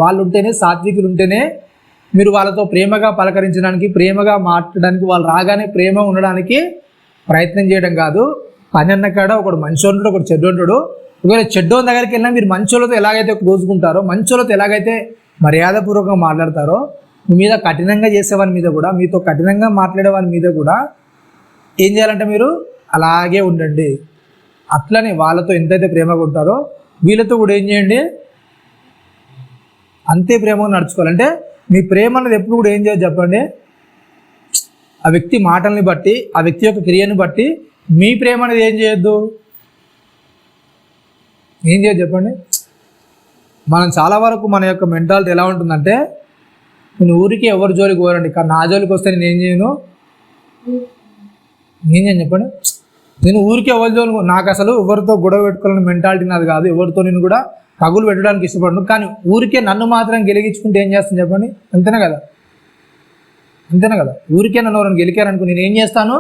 వాళ్ళు ఉంటేనే, సాత్వికులు ఉంటేనే మీరు వాళ్ళతో ప్రేమగా పలకరించడానికి, ప్రేమగా మాట్లాడడానికి, వాళ్ళు రాగానే ప్రేమ ఉండడానికి ప్రయత్నం చేయడం కాదు. పని అన్న కాడ ఒకడు మంచోడు, ఒకడు చెడ్డోడు. ఒకవేళ చెడ్డోని దగ్గరికి వెళ్ళినా మీరు మంచోళ్ళతో ఎలాగైతే దోచుకుంటారో, మంచోళ్ళతో ఎలాగైతే మర్యాదపూర్వకంగా మాట్లాడతారో, మీ మీద కఠినంగా చేసేవాని మీద కూడా, మీతో కఠినంగా మాట్లాడే వారి మీద కూడా ఏం చేయాలంటే మీరు అలాగే ఉండండి. అట్లనే వాళ్ళతో ఎంతైతే ప్రేమగా ఉంటారో వీళ్ళతో కూడా ఏం చేయండి, అంతే ప్రేమగా నడుచుకోవాలంటే మీ ప్రేమ అనేది ఎప్పుడు కూడా ఏం చేయదు చెప్పండి, ఆ వ్యక్తి మాటల్ని బట్టి, ఆ వ్యక్తి యొక్క క్రియను బట్టి మీ ప్రేమ అనేది ఏం చేయొద్దు, ఏం చేయదు చెప్పండి. మనం చాలా వరకు మన యొక్క మెంటాలిటీ ఎలా ఉంటుందంటే, నేను ఊరికి ఎవరి జోలికి పోరండి, కానీ నా జోలికి వస్తే నేను ఏం చేయను చెప్పండి. నేను ఊరికి ఎవరి జోలికి, నాకు అసలు ఎవరితో గొడవ పెట్టుకోవాలని మెంటాలిటీ నాది కాదు, ఎవరితో నేను కూడా పగులు పెట్టడానికి ఇష్టపడను. కానీ ఊరికే నన్ను మాత్రం గెలిగించుకుంటే ఏం చేస్తాను చెప్పండి, అంతేనా కదా, అంతేనా కదా. ఊరికే నన్ను ఎవరైనా గెలికారనుకో నేను ఏం చేస్తాను,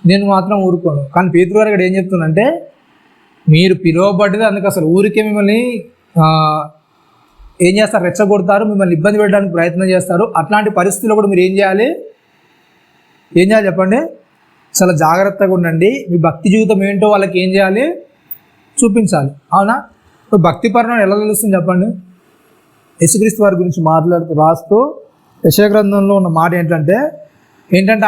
నేను మాత్రం ఊరుకోను. కానీ పేతురు గారు ఇక్కడ ఏం చెప్తున్నంటే, మీరు పిలువబడ్డది అందుకు, అసలు ఊరికే మిమ్మల్ని ఏం చేస్తారు, రెచ్చగొడతారు, మిమ్మల్ని ఇబ్బంది పెట్టడానికి ప్రయత్నం చేస్తారు. అట్లాంటి పరిస్థితుల్లో కూడా మీరు ఏం చేయాలి చెప్పండి, చాలా జాగ్రత్తగా ఉండండి. మీ భక్తి జీవితం ఏంటో వాళ్ళకి ఏం చేయాలి, చూపించాలి. అవునా? ఇప్పుడు భక్తి పరిణామం ఎలా తెలుస్తుంది చెప్పండి. యేసుక్రీస్తు వారి గురించి రాస్తూ యెషయా గ్రంథంలో ఉన్న మాట ఏంటంటే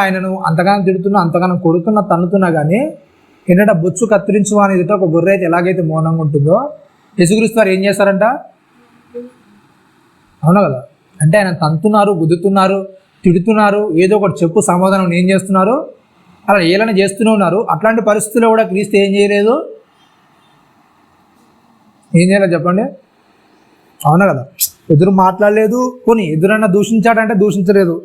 ఆయనను అంతగానం తిడుతున్నా, అంతగానం కొడుతున్నా, తన్నుతున్నా కానీ ఏంటంటే బొచ్చు కత్తిరించు అనేది ఒక గొర్రె అయితే ఎలాగైతే మౌనంగా ఉంటుందో, యేసుక్రీస్తు వారు ఏం చేస్తారంట, అవునా కదా. అంటే ఆయన తంతున్నారు, గుద్దుతున్నారు, తిడుతున్నారు, ఏదో ఒకటి చెప్పు సమాధానం ఏం చేస్తున్నారు, అలా ఏలైనా చేస్తూనే ఉన్నారు. అట్లాంటి పరిస్థితుల్లో కూడా క్రీస్తు ఏం చేయలేదు, ఏం చేయలేదు చెప్పండి, అవునా కదా. ఎదురు మాట్లాడలేదు, కొని ఎదురన్నా దూషించాడంటే దూషించలేదు,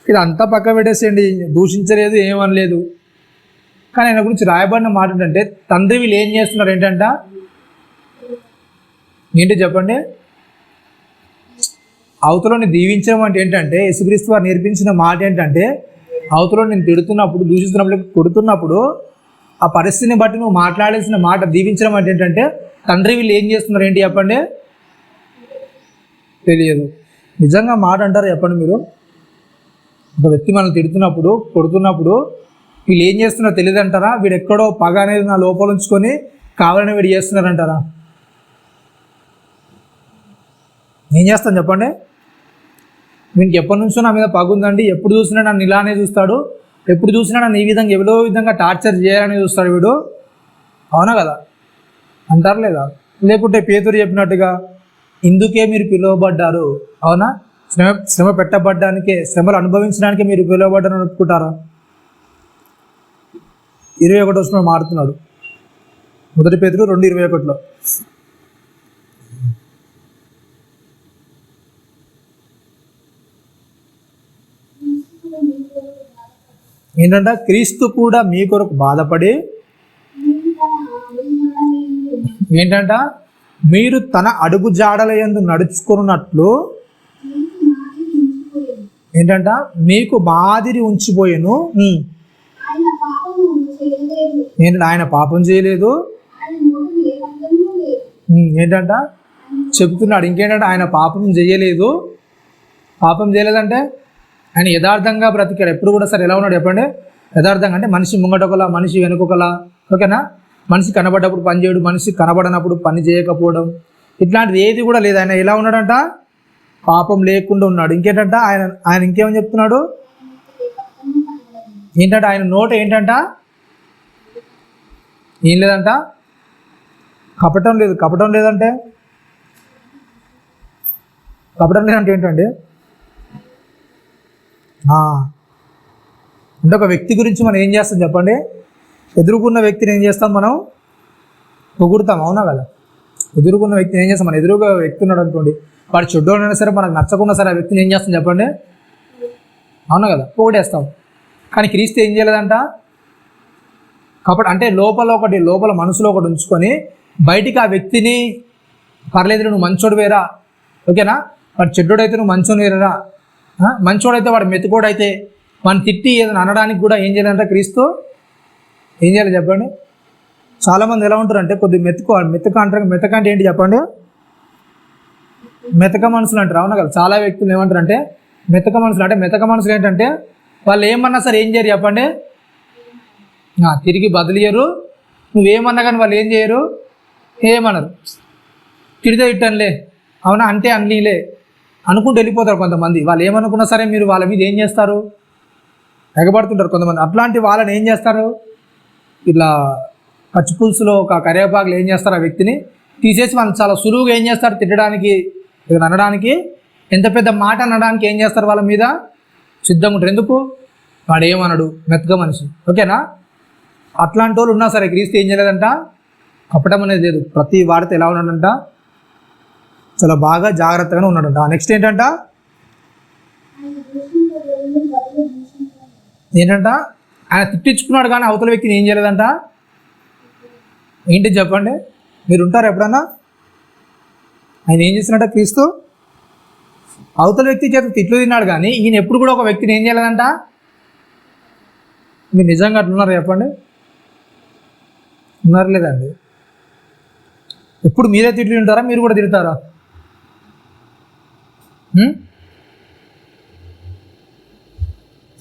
ఇది అంతా పక్క పెట్టేసేయండి, దూషించలేదు, ఏమనలేదు. కానీ ఆయన గురించి రాయబడిన మాట ఏంటంటే, తండ్రి వీళ్ళు ఏం చేస్తున్నారు ఏంటి చెప్పండి, అవతలని దీవించడం అంటే ఏంటంటే, యేసుక్రీస్తు వారు నేర్పించిన మాట ఏంటంటే, అవతలో నేను తిడుతున్నప్పుడు, దూషిస్తున్నప్పుడు, కొడుతున్నప్పుడు ఆ పరిస్థితిని బట్టి నువ్వు మాట్లాడాల్సిన మాట దీవించడం అంటే ఏంటంటే, తండ్రి వీళ్ళు ఏం చేస్తున్నారు ఏంటి చెప్పండి, తెలియదు. నిజంగా మాట అంటారు చెప్పండి మీరు, ఒక వ్యక్తి మనం తిడుతున్నప్పుడు, కొడుతున్నప్పుడు వీళ్ళు ఏం చేస్తున్నారో తెలియదు అంటారా, వీడు ఎక్కడో పగ అనేది నా లోపల ఉంచుకొని కావాలని వీడు చేస్తున్నారంటారా, ఏం చేస్తాను చెప్పండి. వీనికి ఎప్పటి నుంచో నా మీద పగ ఉందండి, ఎప్పుడు చూసినా నన్ను ఇలానే చూస్తాడు, ఎప్పుడు చూసినా నన్ను ఈ విధంగా ఏదో విధంగా టార్చర్ చేయాలని చూస్తాడు వీడు, అవునా కదా అంటారు లేదా. లేకుంటే పేతురు చెప్పినట్టుగా ఇందుకే మీరు పిలువబడ్డారు, అవునా, శ్రమ పెట్టబడ్డానికే, శ్రమలు అనుభవించడానికే మీరు పిలువబడ్డారని ఒప్పుకుంటారా. 21 మారుతున్నాడు, 1 పేతురు 2:21. ఏంటంట, క్రీస్తు కూడా మీ కొరకు బాధపడి ఏంటంట, మీరు తన అడుగు జాడల యందు నడుచుకున్నట్లు ఏంటంట, మీకు మాదిరి ఉంచిపోయాను. ఏంటంటే ఆయన పాపం చేయలేదు, ఏంటంట చెప్తున్నాడు. ఇంకేంటంటే ఆయన పాపం చేయలేదంటే ఆయన యథార్థంగా బ్రతికాడు. ఎప్పుడు కూడా సరే ఎలా ఉన్నాడు చెప్పండి, యథార్థంగా. అంటే మనిషి ముంగటొకలా, మనిషి వెనుకొకలా, ఓకేనా. మనిషి కనబడ్డప్పుడు పని చేయడు, మనిషి కనబడనప్పుడు పని చేయకపోవడం, ఇట్లాంటిది ఏది కూడా లేదు. ఆయన ఎలా ఉన్నాడంట, పాపం లేకుండా ఉన్నాడు. ఇంకేంటంట ఆయన ఇంకేమని చెప్తున్నాడు ఏంటంటే, ఆయన నోట ఏంటంట ఏం లేదంట, కపటం లేదు. కపటం లేదంటే ఏంటండి, అంటే ఒక వ్యక్తి గురించి మనం ఏం చేస్తాం చెప్పండి, ఎదురుకున్న వ్యక్తిని ఏం చేస్తాం మనం, పొగుడుతాం, అవునా కదా. ఎదురుకున్న వ్యక్తిని ఏం చేస్తాం, మన ఎదురుగా వ్యక్తి ఉన్నాడు అనుకోండి, వాడు చెడ్డోడైనా సరే, మనకు నచ్చకున్నా సరే ఆ వ్యక్తిని ఏం చేస్తాం చెప్పండి, అవునా కదా, పొగిడేస్తాం. కానీ క్రీస్తు ఏం చేయలేదంట, అంటే లోపల మనసులో ఒకటి ఉంచుకొని బయటికి ఆ వ్యక్తిని పర్లేదు నువ్వు మంచోడు వేరా, ఓకేనా, వాడు చెడ్డోడైతే నువ్వు మంచోడు వేరా, మంచోడైతే వాడు మెతుకోడైతే మన తిట్టి ఏదైనా అనడానికి కూడా ఏం చేయాలంటే క్రీస్తు ఏం చేయాలి చెప్పండి. చాలామంది ఎలా ఉంటారంటే కొద్దిగా మెతుక అంటారు. మెతక అంటే ఏంటి చెప్పండి, మెతక మనసులు అంటారు. అవునా కదా? చాలా వ్యక్తులు ఏమంటారు అంటే మెతక మనసులు. అంటే మెతక మనసులు ఏంటంటే వాళ్ళు ఏమన్నా సరే ఏం చేయరు చెప్పండి, తిరిగి బదిలియరు. నువ్వేమన్నా కానీ వాళ్ళు ఏం చేయరు, ఏమన్నారు, తిడితే ఇట్టనులే, అవునా అంటే అన్నీలే అనుకుంటూ వెళ్ళిపోతారు కొంతమంది. వాళ్ళు ఏమనుకున్నా సరే మీరు వాళ్ళ మీద ఏం చేస్తారు, ఎగబడుతుంటారు కొంతమంది. అట్లాంటి వాళ్ళని ఏం చేస్తారు, ఇట్లా పచ్చి పులుసులో ఒక కరివేపాకులు ఏం చేస్తారు, ఆ వ్యక్తిని తీసేసి వాళ్ళు చాలా సులువుగా ఏం చేస్తారు, తిట్టడానికి, అనడానికి, ఎంత పెద్ద మాట అనడానికి ఏం చేస్తారు, వాళ్ళ మీద సిద్ధంగా ఉంటారు. ఎందుకు, వాడు ఏమనడు, మెత్తగా మనిషి. ఓకేనా? అట్లాంటి వాళ్ళు ఉన్నా సరే క్రీస్తు ఏం చేయలేదంట, కప్పటం అనేది లేదు. ప్రతి వాడితో ఎలా ఉన్నాడంట, చాలా బాగా జాగ్రత్తగానే ఉన్నాడంట. నెక్స్ట్ ఏంటంట, ఆయన తిట్టించుకున్నాడు కానీ అవతల వ్యక్తిని ఏం చేయలేదంట. ఏంటి చెప్పండి, మీరు ఉంటారు ఎప్పుడన్నా? ఆయన ఏం చేసినట్ట, క్రీస్తు అవతల వ్యక్తి చేత తిట్లు తిన్నాడు కానీ ఈయన ఎప్పుడు కూడా ఒక వ్యక్తిని ఏం చేయలేదంట. మీరు నిజంగా అట్లున్నారు చెప్పండి, ఉన్నారు లేదండి? ఎప్పుడు మీరే తిట్లు తింటారా, మీరు కూడా తిడతారా?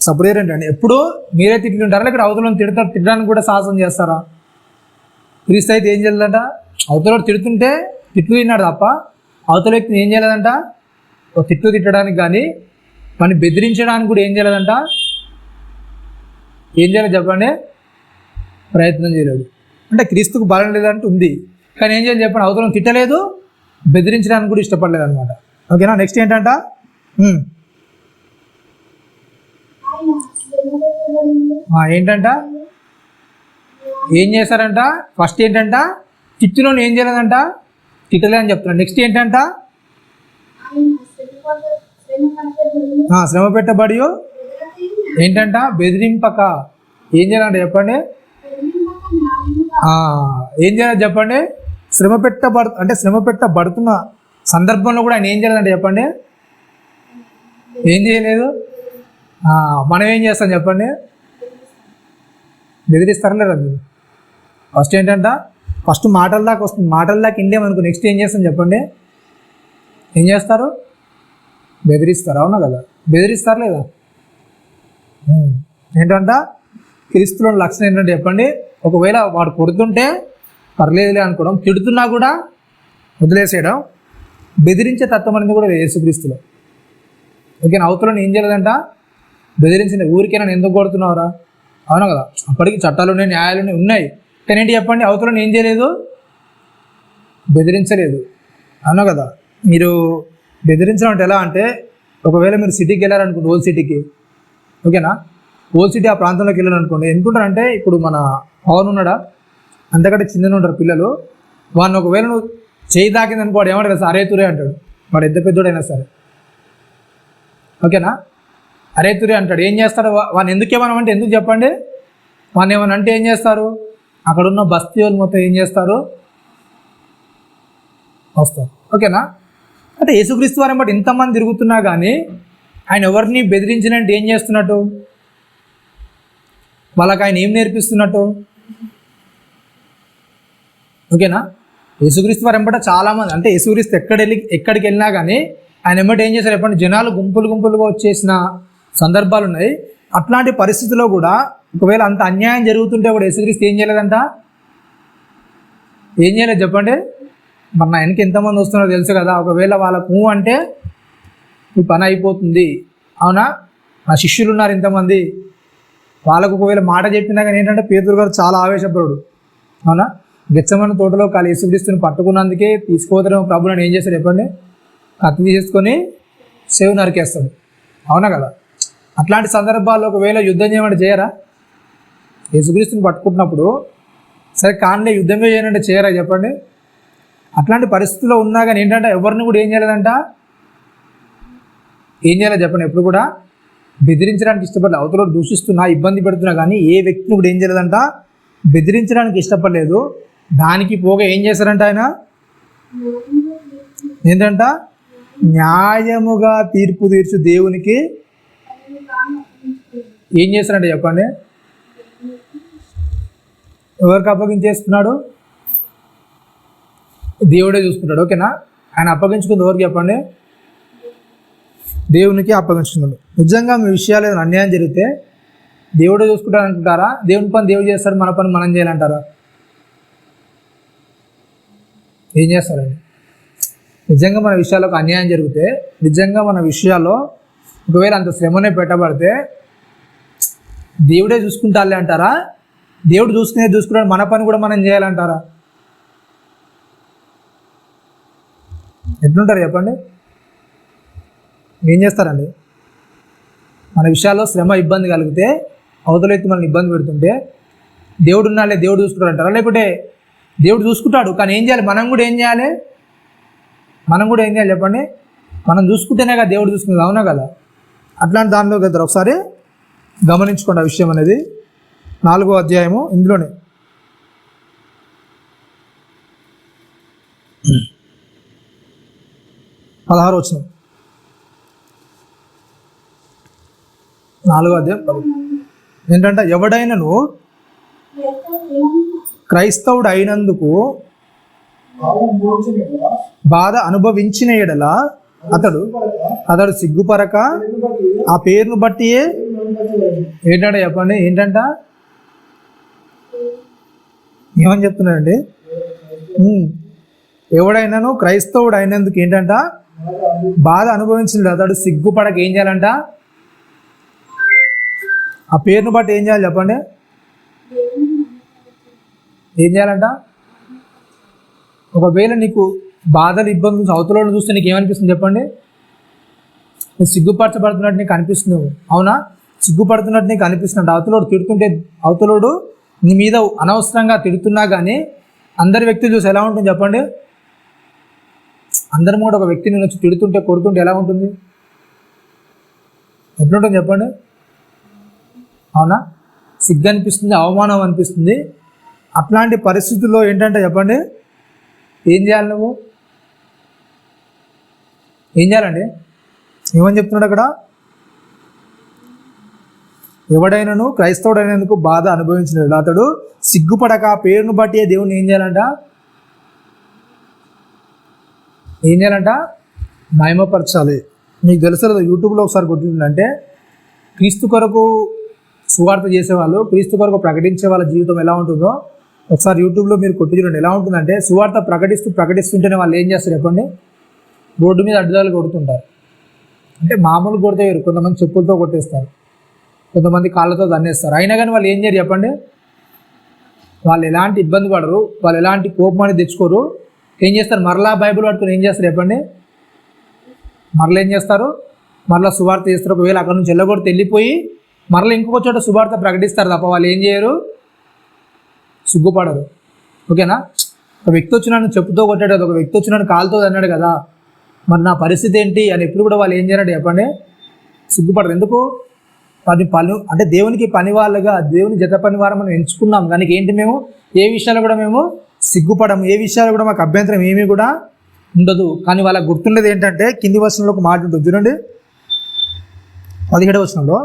సపరేట్ ఏంటండి, ఎప్పుడు మీరే తిట్లు తింటారా, లేకపోతే అవతలను తిట్టడానికి కూడా సాహసం చేస్తారా? క్రీస్తు అయితే ఏం చేయలేదంట, అవతల తిడుతుంటే తిట్లు తిన్నాడు తప్ప అవతల వ్యక్తిని ఏం చేయలేదంట, ఒక తిట్లు తిట్టడానికి కానీ వాడిని బెదిరించడానికి కూడా ఏం చేయలేదంట. ఏం చేయలేదు చెప్పండి, ప్రయత్నం చేయలేదు. అంటే క్రీస్తుకు బలం లేదంటే ఉంది, కానీ ఏం చేయాలి చెప్పండి, అవతలను తిట్టలేదు, బెదిరించడానికి కూడా ఇష్టపడలేదు అనమాట. ఓకేనా? నెక్స్ట్ ఏంటంట, ఏంటంట, ఏం చేశారంట, ఫస్ట్ ఏంటంట, తిట్టులోని ఏం చేయలేదంట, తిట్టలే అని చెప్తున్నాడు. నెక్స్ట్ ఏంటంట, శ్రమ పెట్టబడి ఏంటంట, బెదిరింపక ఏం చేయాలంట చెప్పండి, ఏం చేయాలి చెప్పండి, శ్రమ పెట్టబడుతున్న సందర్భంలో కూడా ఆయన ఏం చేయాలంటే చెప్పండి, ఏం చేయలేదు. మనం ఏం చేస్తాం చెప్పండి, బెదిరిస్తారా లేదా మీరు? ఫస్ట్ ఏంటంట, ఫస్ట్ మాటల దాకా వస్తుంది, మాటల దాకా ఇండేమనుకో, నెక్స్ట్ ఏం చేస్తాం చెప్పండి, ఏం చేస్తారు, బెదిరిస్తారు. అవునా కదా? బెదిరిస్తారు లేదా? ఏంటంట, క్రీస్తులో లక్షణం ఏంటంటే చెప్పండి, ఒకవేళ వాడు కొడుతుంటే పర్లేదులే అనుకోవడం, తిడుతున్నా కూడా వదిలేసేయడం, బెదిరించే తత్వం అనేది కూడా యేసుక్రీస్తులో. ఓకేనా? అవతలను ఏం చేయలేదంట, బెదిరించిన ఊరికైనా ఎందుకు కొడుతున్నావురా, అవునా కదా? అప్పటికి చట్టాలు ఉన్నాయి, న్యాయాలు ఉన్నాయి, కానీ ఏంటి చెప్పండి, అవతలను ఏం చేయలేదు, బెదిరించలేదు. అవునా కదా? మీరు బెదిరించడం అంటే ఎలా అంటే, ఒకవేళ మీరు సిటీకి వెళ్ళారనుకోండి, ఓల్డ్ సిటీకి, ఓకేనా, ఓల్డ్ సిటీ ఆ ప్రాంతంలోకి వెళ్ళారనుకోండి, ఎందుకుంటారంటే ఇప్పుడు మన పవన్ ఉన్నాడా, అంతకంటే చిన్న ఉంటారు పిల్లలు, వాడిని ఒకవేళ నువ్వు చేయి తాకింది అనుకో, వాడు ఏమంటాడు, అరే తురే అంటాడు, వాడు ఎంత పెద్దోడైనా సరే. ఓకేనా? అరే తురే అంటాడు. ఏం చేస్తాడు వాడిని, ఎందుకు ఏమన్నామంటే ఎందుకు చెప్పండి, వాడిని ఏమన్నా అంటే ఏం చేస్తారు, అక్కడున్న బస్తీ వాళ్ళు మొత్తం ఏం చేస్తారు, వస్తారు. ఓకేనా? అంటే యేసుక్రీస్తు వారిని బట్టి ఇంతమంది తిరుగుతున్నా కానీ ఆయన ఎవరిని బెదిరించినట్టు ఏం చేస్తున్నట్టు, వాళ్ళకి ఆయన ఏం నేర్పిస్తున్నట్టు. ఓకేనా? యేసుక్రీస్తు వారి వెంబట చాలామంది, అంటే యేసుక్రీస్తు ఎక్కడికి వెళ్ళినా కానీ ఆయన వెంబట ఏం చేశారు చెప్పండి, జనాలు గుంపులుగా వచ్చేసిన సందర్భాలు ఉన్నాయి. అట్లాంటి పరిస్థితుల్లో కూడా ఒకవేళ అంత అన్యాయం జరుగుతుంటే కూడా యేసుక్రీస్తు ఏం చేయలేదంట, ఏం చేయలేదు చెప్పండి. మరి నా వెనక ఎంతమంది వస్తున్నారో తెలుసు కదా, ఒకవేళ వాళ్ళకు అంటే ఈ పని అయిపోతుంది, అవునా, నా శిష్యులు ఉన్నారు ఇంతమంది, వాళ్ళకు ఒకవేళ మాట చెప్పినా కానీ ఏంటంటే పేతురు గారు చాలా ఆవేశపరుడు, అవునా, గెత్సేమనే తోటలో యేసుక్రీస్తుని పట్టుకున్నందుకే తీసుకోవడం ప్రభుని ఏం చేస్తాడు చెప్పండి, కత్తి తీసేసుకొని సేవ నరికేస్తాడు. అవునా కదా? అట్లాంటి సందర్భాల్లో ఒకవేళ యుద్ధం చేయమంటే చేయరా? యేసుక్రీస్తుని పట్టుకుంటున్నప్పుడు సరే కాన్లే యుద్ధమే చేయనంటే చేయరా చెప్పండి? అట్లాంటి పరిస్థితుల్లో ఉన్నా కానీ ఏంటంటే ఎవరిని కూడా ఏం చేయలేదంట, ఏం చేయలేదు చెప్పండి, ఎప్పుడు కూడా బెదిరించడానికి ఇష్టపడలేదు. అవతల దూషిస్తున్నా, ఇబ్బంది పెడుతున్నా కానీ ఏ వ్యక్తిని కూడా ఏం చేయలేదంట, బెదిరించడానికి ఇష్టపడలేదు. దానికి పోగా ఏం చేశారంట ఆయన, ఏంటంట, న్యాయముగా తీర్పు తీర్చు దేవునికి ఏం చేస్తారంటే చెప్పండి, ఎవరికి అప్పగించేస్తున్నాడు, దేవుడే చూసుకుంటాడు. ఓకేనా? ఆయన అప్పగించుకుంది ఎవరికి చెప్పండి? దేవునికి అప్పగించుకున్నాడు. నిజంగా మీ విషయాలు ఏదైనా అన్యాయం జరిగితే దేవుడే చూసుకుంటాడు అనుకుంటారా? దేవుని పని దేవుడు చేస్తాడు, మన పని మనం చేయాలంటారా? ఏం చేస్తారండి? నిజంగా మన విషయాలకు అన్యాయం జరిగితే, నిజంగా మన విషయాల్లో ఒకవేళ అంత శ్రమనే పెట్టబడితే దేవుడే చూసుకుంటాలే అంటారా? దేవుడు చూసుకున్నాడు, మన పని కూడా మనం చేయాలంటారా? ఎట్లుంటారు చెప్పండి? ఏం చేస్తారండి? మన విషయాల్లో శ్రమ ఇబ్బంది కలిగితే అవతల వ్యక్తి మనల్ని ఇబ్బంది పెడుతుంటే దేవుడు ఉన్నాలే, దేవుడు చూసుకుంటాడు అంటారా? లేకపోతే దేవుడు చూసుకుంటాడు కానీ ఏం చేయాలి? మనం కూడా ఏం చేయాలి చెప్పండి? మనం చూసుకుంటేనే కదా దేవుడు చూసుకునేది, అవునా కదా? అట్లాంటి దానిలోకి వెళ్తారు. ఒకసారి గమనించుకోండి ఆ విషయం అనేది. 4వ అధ్యాయము ఇందులోనే 16వ వచనం. 4వ అధ్యాయం ఏంటంటే, ఎవడైనను క్రైస్తవుడు అయినందుకు బాధ అనుభవించిన ఎడల అతడు సిగ్గుపరక ఆ పేరును బట్టియే ఏంటంటే చెప్పండి, ఏంటంట ఏమని చెప్తున్నాడండి? ఎవడైనాను క్రైస్తవుడు అయినందుకు ఏంటంట బాధ అనుభవించిన అతడు సిగ్గుపడక ఏం చేయాలంట? ఆ పేరును బట్టి ఏం చేయాలి చెప్పండి? ఏం చేయాలంట? ఒకవేళ నీకు బాధలు ఇబ్బందులు అవతలను చూస్తే నీకు ఏమనిపిస్తుంది చెప్పండి? నువ్వు సిగ్గుపరచబడుతున్నట్టు నీకు అనిపిస్తుంది, అవునా? సిగ్గుపడుతున్నట్టు నీకు అనిపిస్తుంది. అవతలోడు తిడుతుంటే, అవతలోడు నీ మీద అనవసరంగా తిడుతున్నా కానీ అందరి వ్యక్తులు చూసి ఎలా ఉంటుంది చెప్పండి? అందరం కూడా ఒక వ్యక్తిని వచ్చి తిడుతుంటే కొడుతుంటే ఎలా ఉంటుంది? ఎట్లుంటుంది చెప్పండి? అవునా? సిగ్గు అనిపిస్తుంది, అవమానం అనిపిస్తుంది. అట్లాంటి పరిస్థితుల్లో ఏంటంటే చెప్పండి, ఏం చేయాలి? నువ్వు ఏం చేయాలండి? ఏమని చెప్తున్నాడు అక్కడ? ఎవడైనాను క్రైస్తవుడు అయినందుకు బాధ అనుభవించినాడు అతడు సిగ్గుపడక ఆ పేరును బట్టి దేవుని ఏం చేయాలంట? మహిమపరచాలి. మీకు తెలుసు యూట్యూబ్లో ఒకసారి కొట్టిందంటే క్రీస్తు కొరకు సువార్త చేసేవాళ్ళు, క్రీస్తు కొరకు ప్రకటించే వాళ్ళ జీవితం ఎలా ఉంటుందో ఒకసారి యూట్యూబ్లో మీరు కొట్టి చూడండి. ఎలా ఉంటుందంటే సువార్త ప్రకటిస్తుంటేనే వాళ్ళు ఏం చేస్తారు చెప్పండి? రోడ్డు మీద అడ్డుదాలు కొడుతుంటారు. అంటే మామూలు కొడితే వేరు, కొంతమంది చెప్పులతో కొట్టేస్తారు, కొంతమంది కాళ్ళతో దన్నేస్తారు. అయినా కానీ వాళ్ళు ఏం చేయరు చెప్పండి? వాళ్ళు ఎలాంటి ఇబ్బంది పడరు, వాళ్ళు ఎలాంటి కోపం అనేది తెచ్చుకోరు. ఏం చేస్తారు? మరలా బైబిల్ పట్టుకుని ఏం చేస్తారు చెప్పండి? మరలా ఏం చేస్తారు? మరలా సువార్త చేస్తారు. ఒకవేళ అక్కడ నుంచి వెళ్ళకూడదు వెళ్ళిపోయి మరలా ఇంకొక చోట సువార్త ప్రకటిస్తారు తప్ప వాళ్ళు ఏం చేయరు, సిగ్గుపడరు. ఓకేనా? ఒక వ్యక్తి వచ్చి నన్ను చెప్పుతో కొట్టాడు కదా, ఒక వ్యక్తి వచ్చి నన్ను కాలుతో అన్నాడు కదా, మరి నా పరిస్థితి ఏంటి అని ఎప్పుడు కూడా వాళ్ళు ఏం చేయాలంటే చెప్పండి? సిగ్గుపడరు. ఎందుకు? పని అంటే దేవునికి పని వాళ్ళుగా, దేవుని జత పని వారు మనం ఎంచుకున్నాం కానీ ఏంటి, మేము ఏ విషయాలు కూడా మేము సిగ్గుపడము, ఏ విషయాలు కూడా మాకు అభ్యంతరం ఏమీ కూడా ఉండదు. కానీ వాళ్ళకి గుర్తుండేది ఏంటంటే కింది వచనంలో ఒక మాట ఉంటుంది చూడండి, 17వ వచనంలో,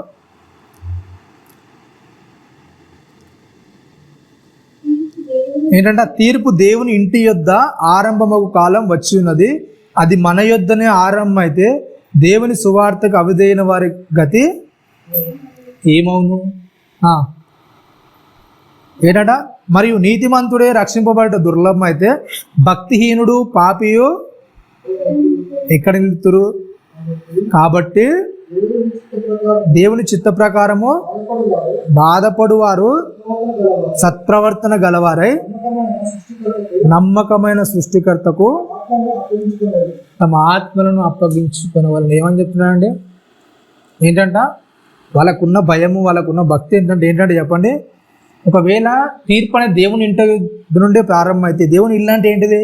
ఏంటంటే తీర్పు దేవుని ఇంటి యొద్ద ఆరంభమగు కాలం వచ్చి ఉన్నది, అది మన యొద్దనే ఆరంభం అయితే దేవుని సువార్తకు అవిధైన వారి గతి ఏమవును? ఏంటట? మరియు నీతిమంతుడే రక్షింపబడట దుర్లభం అయితే భక్తిహీనుడు పాపియు ఎక్కడ నిలుతురు? కాబట్టి దేవుని చిత్త ప్రకారము బాధపడువారు సత్ప్రవర్తన గలవారై నమ్మకమైన సృష్టికర్తకు తమ ఆత్మలను అప్పగించుకునే వాళ్ళని ఏమని చెప్తున్నారండి? ఏంటంట? వాళ్ళకున్న భయము, వాళ్ళకున్న భక్తి ఏంటంటే చెప్పండి, ఒకవేళ తీర్పు అనేది దేవుని ఇంటి నుండే ప్రారంభం అయితే, దేవుని ఇల్లు అంటే ఏంటిది?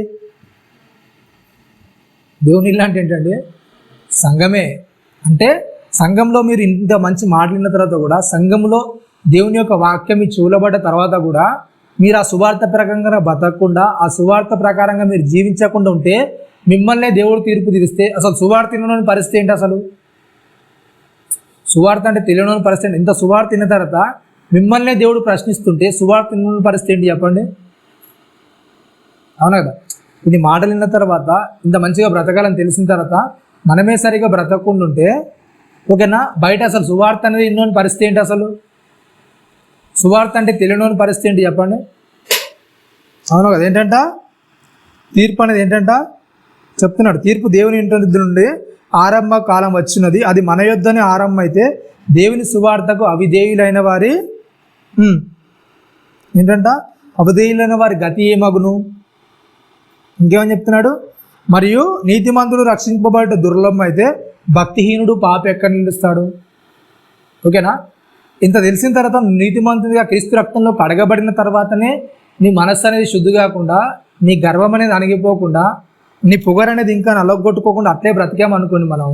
దేవుని ఇల్లు అంటే ఏంటంటే సంఘమే. అంటే సంఘంలో మీరు ఇంత మంచి మాట్లాడిన తర్వాత కూడా, సంఘంలో దేవుని యొక్క వాక్యం మీ చూలబడ్డ తర్వాత కూడా మీరు ఆ సువార్త ప్రకారంగా బతకకుండా, ఆ సువార్త ప్రకారంగా మీరు జీవించకుండా ఉంటే మిమ్మల్నే దేవుడు తీర్పు తీరిస్తే అసలు సువార్త తినని పరిస్థితి ఏంటి? అసలు సువార్త అంటే తెలియని పరిస్థితి. ఇంత సువార్త తిన్న తర్వాత మిమ్మల్నే దేవుడు ప్రశ్నిస్తుంటే సువార్త తినని పరిస్థితి ఏంటి చెప్పండి? అవునా కదా? ఇది మాటలు విన్న తర్వాత ఇంత మంచిగా బ్రతకాలని తెలిసిన తర్వాత మనమే సరిగా బ్రతకకుండా ఉంటే ఓకేనా, బయట అసలు సువార్త అనేది ఇన్నోని పరిస్థితి ఏంటి? అసలు సువార్త అంటే తెలియనోని పరిస్థితి ఏంటి చెప్పండి? అవును కదా. ఏంటంట తీర్పు అనేది ఏంటంట చెప్తున్నాడు. తీర్పు దేవుని ఇంటి నుండి ఆరంభ కాలం వచ్చినది, అది మన యొద్దనే ఆరంభం అయితే దేవుని సువార్తకు అవిధేయులైన వారి ఏంటంట అవిధేయులైన వారి గతి ఏమగును? ఇంకేమని చెప్తున్నాడు? మరియు నీతిమంతుడు రక్షింపబడ్డ దుర్లభం అయితే భక్తిహీనుడు పాప ఎక్కడ నిలుస్తాడు? ఓకేనా. ఇంత తెలిసిన తర్వాత నీతిమంతుడిగా క్రీస్తు రక్తంలో కడగబడిన తర్వాతనే నీ మనస్సు అనేది శుద్ధి కాకుండా, నీ గర్వం అనేది అణిగిపోకుండా, నీ పొగరు అనేది ఇంకా నలగొట్టుకోకుండా అట్లే బ్రతికామనుకోండి మనం,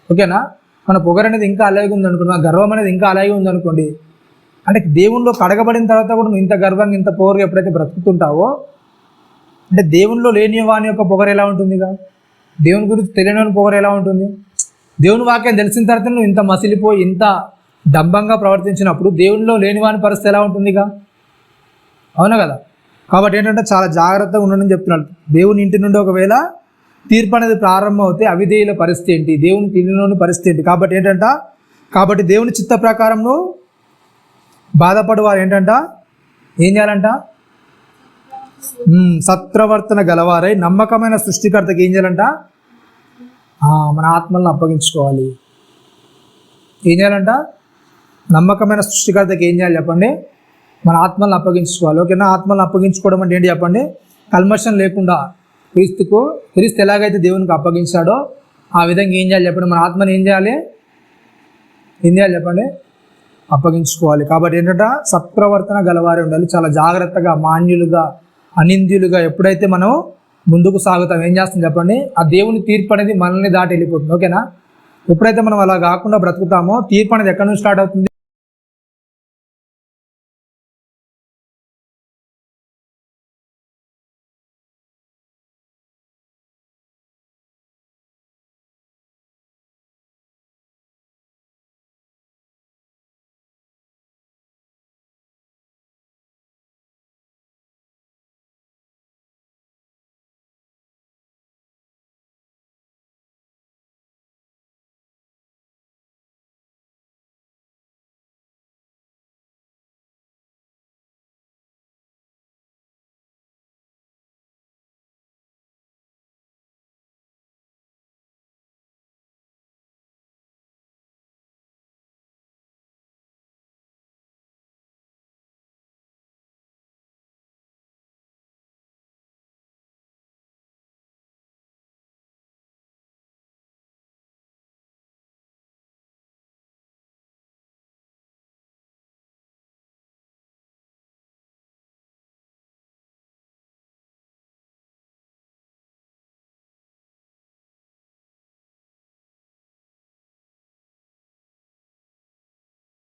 ఓకేనా. మన పొగరు అనేది ఇంకా అలాగే ఉందనుకోండి, మన గర్వం అనేది ఇంకా అలాగే ఉందనుకోండి, అంటే దేవునిలో కడగబడిన తర్వాత కూడా నువ్వు ఇంత గర్వంగా ఇంత పొగరుగా ఎప్పుడైతే బ్రతుకుతుంటావో, అంటే దేవునిలో లేని వాని యొక్క పొగరు ఎలా ఉంటుందిగా, దేవుని గురించి తెలియని పొగరు ఎలా ఉంటుంది? దేవుని వాక్యం తెలిసిన తర్వాత నువ్వు ఇంత మసిలిపోయి ఇంత డంబంగా ప్రవర్తించినప్పుడు దేవునిలో లేని వాని పరిస్థితి ఎలా ఉంటుందిగా? అవునా కదా. కాబట్టి ఏంటంటే చాలా జాగ్రత్తగా ఉండని చెప్తున్నాడు. దేవుని ఇంటి నుండి ఒకవేళ తీర్పు అనేది ప్రారంభం అవుతే అవిధేయుల పరిస్థితి ఏంటి, దేవుని తిరిగిలోని పరిస్థితి ఏంటి? కాబట్టి ఏంటంట, కాబట్టి దేవుని చిత్త ప్రకారం బాధపడు వారు ఏంటంట ఏం చేయాలంట? సత్ప్రవర్తన గలవారై నమ్మకమైన సృష్టికర్తకి ఏం చేయాలంట? మన ఆత్మలను అప్పగించుకోవాలి. ఏం చేయాలంట? నమ్మకమైన సృష్టికర్తకి ఏం చేయాలి చెప్పండి? మన ఆత్మలను అప్పగించుకోవాలి. ఓకేనా. ఆత్మలను అప్పగించుకోవడం అంటే ఏంటి చెప్పండి? కల్మషం లేకుండా క్రీస్తు ఎలాగైతే దేవునికి అప్పగించాడో ఆ విధంగా ఏం చేయాలి చెప్పండి? మన ఆత్మని ఏం చేయాలి చెప్పండి? అప్పగించుకోవాలి. కాబట్టి ఏంటంటే సత్ప్రవర్తన గలవారే ఉండాలి. చాలా జాగ్రత్తగా, మాన్యులుగా, అనింద్యులుగా ఎప్పుడైతే మనం ముందుకు సాగుతాం ఏం చేస్తాం చెప్పండి? ఆ దేవుని తీర్పు అనేది మనల్ని దాటి వెళ్ళిపోతుంది. ఓకేనా. ఎప్పుడైతే మనం అలా కాకుండా బ్రతుకుతామో తీర్పు అనేది ఎక్కడి నుంచి స్టార్ట్ అవుతుంది?